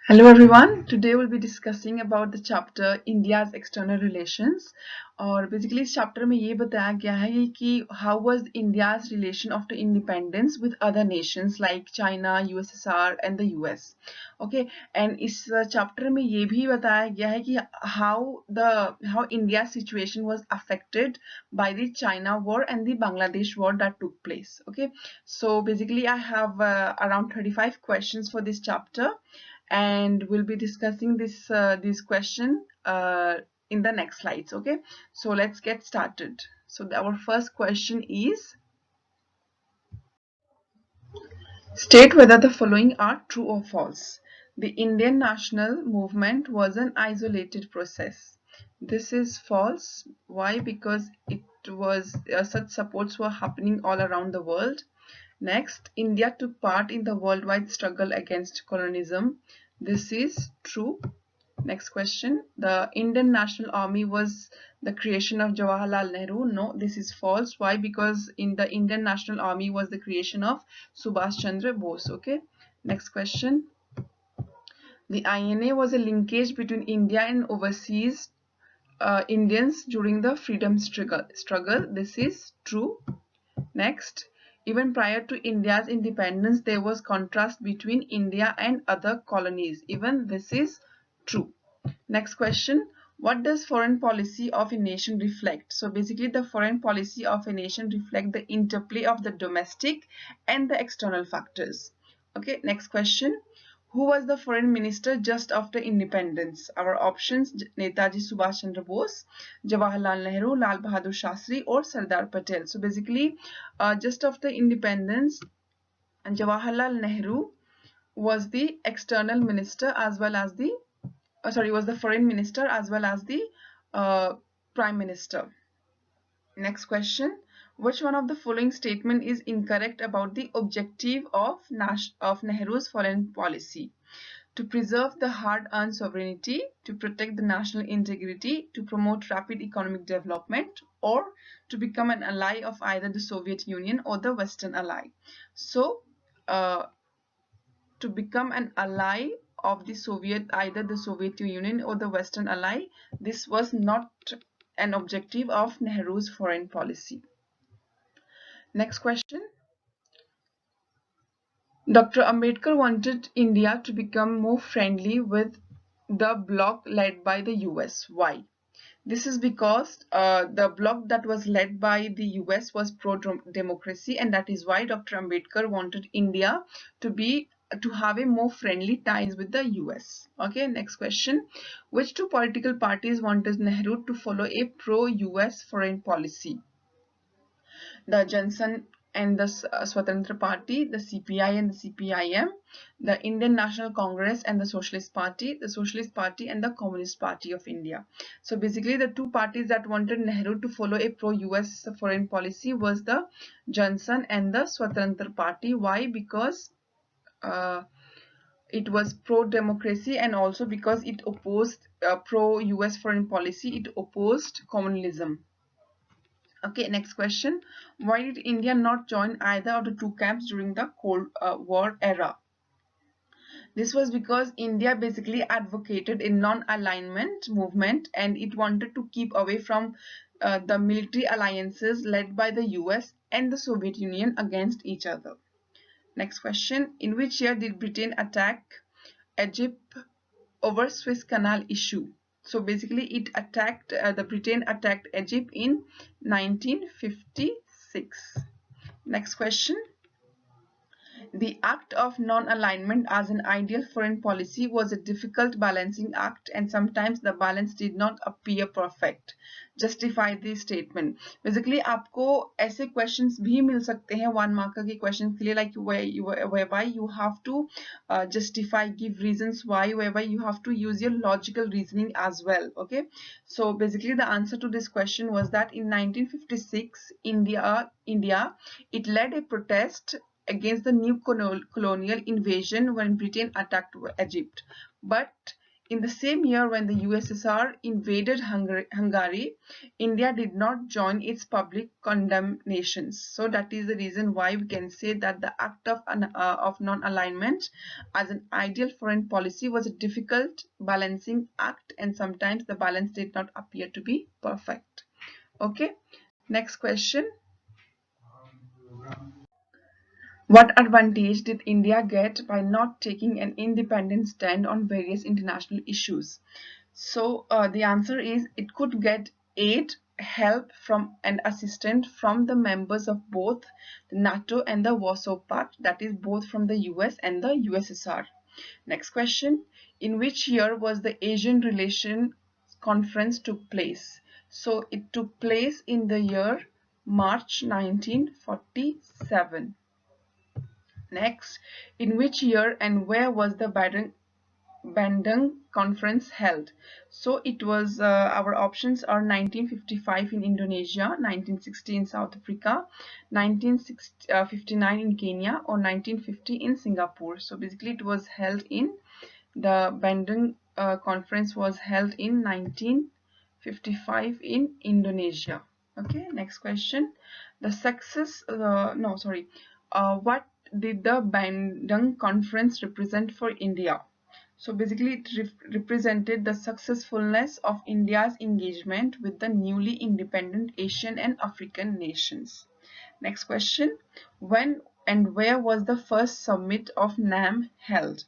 Hello everyone. Today we'll be discussing about the chapter India's external relations. और basically इस chapter में ये बताया गया है कि how was India's relation after independence with other nations like China, USSR and the US. Okay, and इस chapter में ये भी बताया गया है कि how India's situation was affected by the China war and the Bangladesh war that took place. Okay, so basically I have around 35 questions for this chapter and we'll be discussing this question in the next slides. Okay, so let's get started. So our first question is, state whether the following are true or false. The Indian national movement was an isolated process. This is false. Why? Because it was such supports were happening all around the world. Next, India took part in the worldwide struggle against colonialism. This is true. Next question. The Indian National Army was the creation of Jawaharlal Nehru. No, this is false. Why? Because in the Indian National Army was the creation of Subhash Chandra Bose. Okay. Next question. The INA was a linkage between India and overseas Indians during the freedom struggle. This is true. Next, even prior to India's independence, there was contrast between India and other colonies. Even this is true. Next question. What does foreign policy of a nation reflect? So basically the foreign policy of a nation reflect the interplay of the domestic and the external factors. Okay, next question. Who was the foreign minister just after independence? Our options: Netaji Subhash Chandra Bose, Jawaharlal Nehru, Lal Bahadur Shastri or Sardar Patel. So basically just after independence, Jawaharlal Nehru was the external minister as well as the was the foreign minister as well as the uh, prime minister. Next question. Which one of the following statement is incorrect about the objective of Nehru's foreign policy? To preserve the hard-earned sovereignty, to protect the national integrity, to promote rapid economic development, or to become an ally of either the Soviet Union or the Western ally. So, to become an ally of the either the Soviet Union or the Western ally, this was not an objective of Nehru's foreign policy. Next question. Dr. Ambedkar wanted India to become more friendly with the bloc led by the US. Why? This is because the bloc that was led by the US was pro-democracy, and that is why Dr. Ambedkar wanted India to have a more friendly ties with the US. Okay, next question. Which two political parties wanted Nehru to follow a pro-US foreign policy? The Johnson and the Swatantra Party, the CPI and the CPIM, the Indian National Congress and the Socialist Party and the Communist Party of India. So basically the two parties that wanted Nehru to follow a pro-US foreign policy was the Johnson and the Swatantra Party. Why? Because it was pro-democracy and also because it opposed pro-US foreign policy, it opposed communalism. Okay, next question. Why did India not join either of the two camps during the Cold War era? This was because India basically advocated a non-alignment movement and it wanted to keep away from the military alliances led by the US and the Soviet Union against each other. Next question. In which year did Britain attack Egypt over Suez Canal issue? So basically the Britain attacked Egypt in 1956. Next question. The act of non-alignment as an ideal foreign policy was a difficult balancing act and sometimes the balance did not appear perfect. Justify the statement. Basically आपको ऐसे questions भी मिल सकते हैं 1 marker के questions के लिए, like whereby you have to justify, give reasons why, whereby you have to use your logical reasoning as well. Okay, so basically the answer to this question was that in 1956 India it led a protest against the new colonial invasion when Britain attacked Egypt. But in the same year when the USSR invaded Hungary, India did not join its public condemnations. So that is the reason why we can say that the act of non-alignment as an ideal foreign policy was a difficult balancing act, and sometimes the balance did not appear to be perfect. Okay, next question. What advantage did India get by not taking an independent stand on various international issues? So the answer is it could get aid, help from and assistance from the members of both the NATO and the Warsaw Pact, that is both from the US and the USSR. Next question. In which year was the Asian Relation Conference took place? So it took place in the year March 1947. Next, in which year and where was the Bandung Conference held? So it was, our options are 1955 in Indonesia, 1960 in South Africa, 1959 in Kenya, or 1950 in Singapore. So basically it was held in, the Bandung Conference was held in 1955 in Indonesia. Okay, next question. The success, no, sorry. What did the Bandung Conference represent for India? So basically it represented the successfulness of India's engagement with the newly independent Asian and African nations. Next question. When and where was the first summit of NAM held?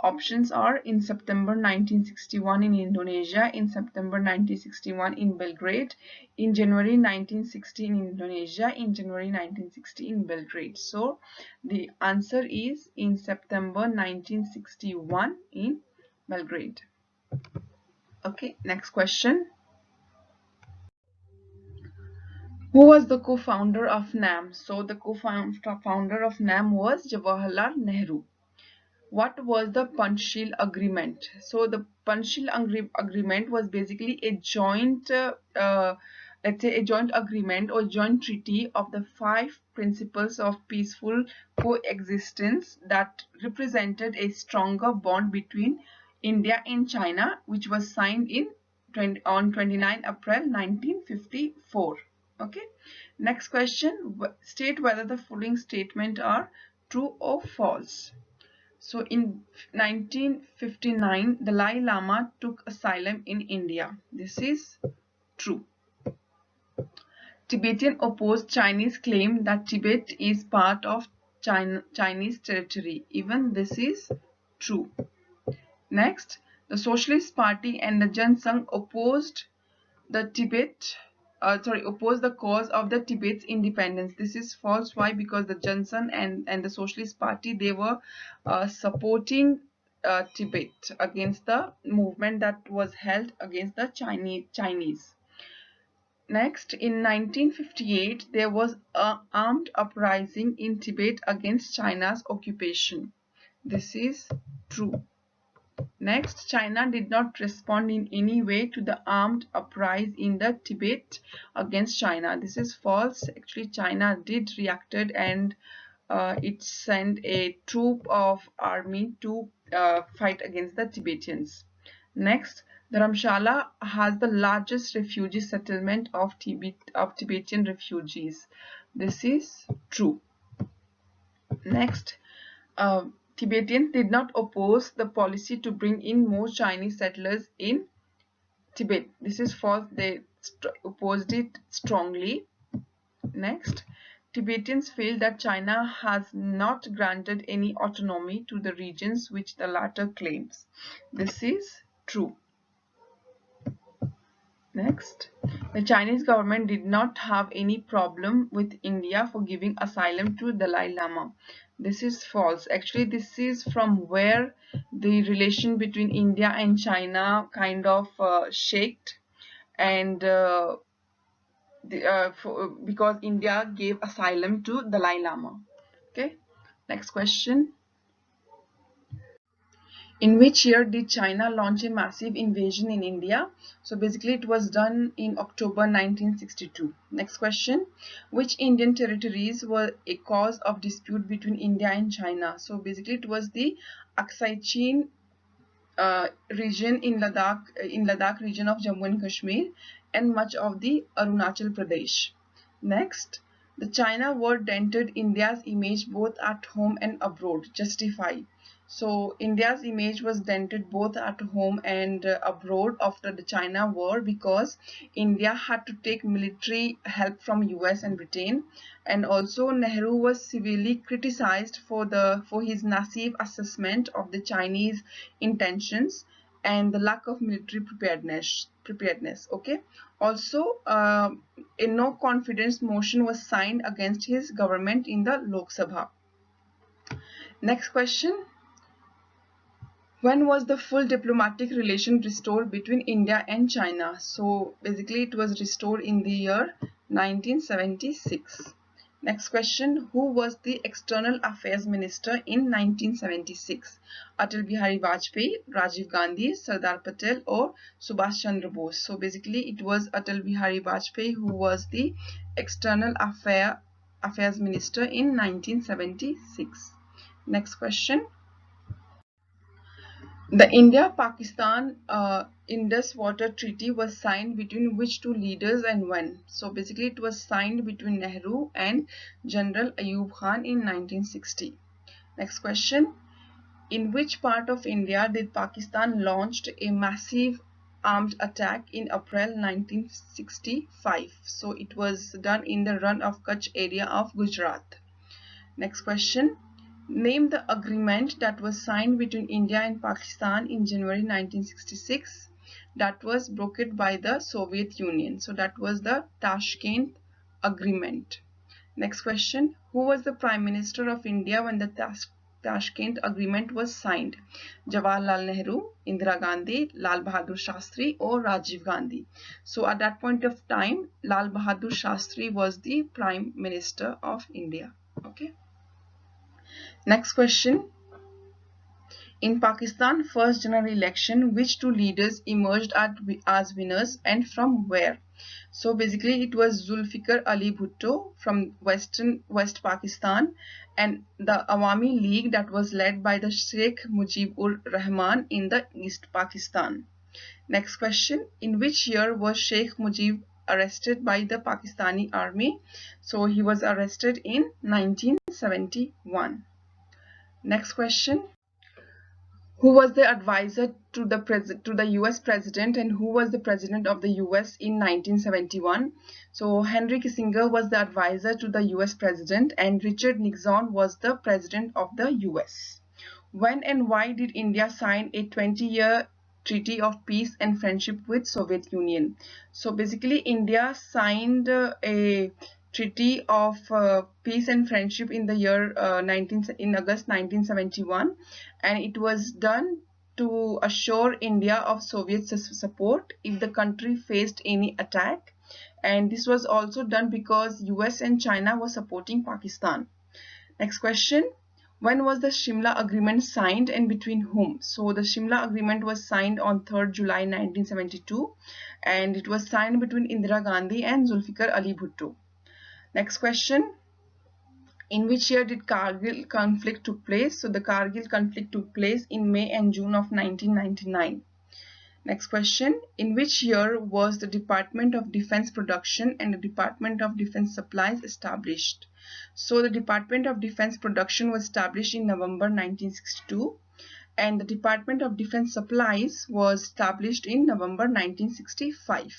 Options are in September 1961 in Indonesia, in September 1961 in Belgrade, in January 1960 in Indonesia, in January 1960 in Belgrade. So the answer is in September 1961 in Belgrade. Okay, next question. Who was the co-founder of NAM? So the co-founder of NAM was Jawaharlal Nehru. What was the Panchsheel Agreement? So the Panchsheel Agreement was basically a joint, let's say a joint agreement or joint treaty of the 5 principles of peaceful coexistence that represented a stronger bond between India and China, which was signed on 29 April 1954. Okay. Next question. State whether the following statements are true or false. So in 1959, Dalai Lama took asylum in India. This is true. Tibetan opposed Chinese claim that Tibet is part of Chinese territory. Even this is true. Next, the Socialist Party and the Jansang opposed the cause of the Tibet's independence. This is false. Why? Because the Johnson and the Socialist Party, they were supporting Tibet against the movement that was held against the Chinese. Next, in 1958, there was an armed uprising in Tibet against China's occupation. This is true. Next, China did not respond in any way to the armed uprising in the Tibet against China. This is false. Actually, China did reacted, and it sent a troop of army to fight against the Tibetans. Next, Dharamshala has the largest refugee settlement of Tibetan refugees. This is true. Next, Tibetans did not oppose the policy to bring in more Chinese settlers in Tibet. This is false. They opposed it strongly. Next, Tibetans feel that China has not granted any autonomy to the regions which the latter claims. This is true. Next, the Chinese government did not have any problem with India for giving asylum to Dalai Lama. This is false. Actually, this is from where the relation between India and China kind of shaked, and because India gave asylum to Dalai Lama. Okay, next question. In which year did China launch a massive invasion in India? So basically it was done in October 1962. Next question. Which Indian territories were a cause of dispute between India and China? So basically it was the Aksai Chin region in Ladakh region of Jammu and Kashmir, and much of the Arunachal Pradesh. Next, the China war dented India's image both at home and abroad. Justify. So India's image was dented both at home and abroad after the China war because India had to take military help from US and Britain, and also Nehru was severely criticized for his naive assessment of the Chinese intentions and the lack of military preparedness. Okay. Also, a no confidence motion was signed against his government in the Lok Sabha. Next question. When was the full diplomatic relation restored between India and China? So basically it was restored in the year 1976. Next question. Who was the External Affairs Minister in 1976? Atal Bihari Vajpayee, Rajiv Gandhi, Sardar Patel or Subhash Chandra Bose? So basically it was Atal Bihari Vajpayee who was the External Affairs Minister in 1976. Next question. The India-Pakistan Indus Water Treaty was signed between which two leaders and when? So basically it was signed between Nehru and General Ayub Khan in 1960. Next question. In which part of India did Pakistan launch a massive armed attack in April 1965? So it was done in the Run of Kutch area of Gujarat. Next question. Name the agreement that was signed between India and Pakistan in January 1966 that was brokered by the Soviet Union. So that was the Tashkent Agreement. Next question. Who was the Prime Minister of India when the Tashkent Agreement was signed? Jawaharlal Nehru, Indira Gandhi, Lal Bahadur Shastri or Rajiv Gandhi? So at that point of time, Lal Bahadur Shastri was the Prime Minister of India. Okay. Next question. In Pakistan first general election, which two leaders emerged as winners and from where? So basically it was Zulfikar Ali Bhutto from West Pakistan and the Awami League that was led by the Sheikh Mujeev ur Rahman in the East Pakistan. Next question. In which year was Sheikh Mujeev arrested by the Pakistani army? So he was arrested in 1971. Next question. Who was the advisor to the US president and who was the president of the US in 1971? So Henry Kissinger was the advisor to the US president and Richard Nixon was the president of the US. When and why did India sign a 20-year treaty of peace and friendship with Soviet Union? So basically India signed a treaty of peace and friendship in the year in August 1971, and it was done to assure India of Soviet support if the country faced any attack, and this was also done because US and China were supporting Pakistan. Next question. When was the Shimla Agreement signed and between whom? So the Shimla Agreement was signed on 3rd July 1972 and it was signed between Indira Gandhi and Zulfikar Ali Bhutto. Next question. In which year did Kargil conflict took place? So the Kargil conflict took place in May and June of 1999. Next question. In which year was the Department of Defense Production and the Department of Defense Supplies established? So the Department of Defense Production was established in November 1962 and the Department of Defense Supplies was established in November 1965.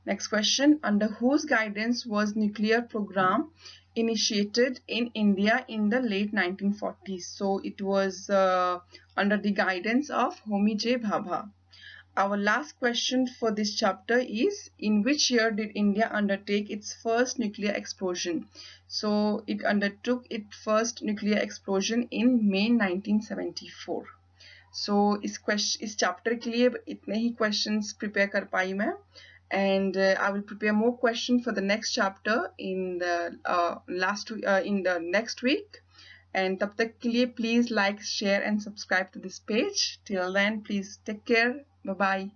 Next question. Under whose guidance was nuclear program initiated in India in the late 1940s? So it was under the guidance of Homi J. Bhabha. Our last question for this chapter is, in which year did India undertake its first nuclear explosion? So it undertook its first nuclear explosion in May 1974. So इस chapter के लिए इतने ही questions prepare कर पाई मैं, and I will prepare more questions for the next chapter in the next week. And तब तक के लिए please like, share and subscribe to this page. Till then, please take care. Bye bye.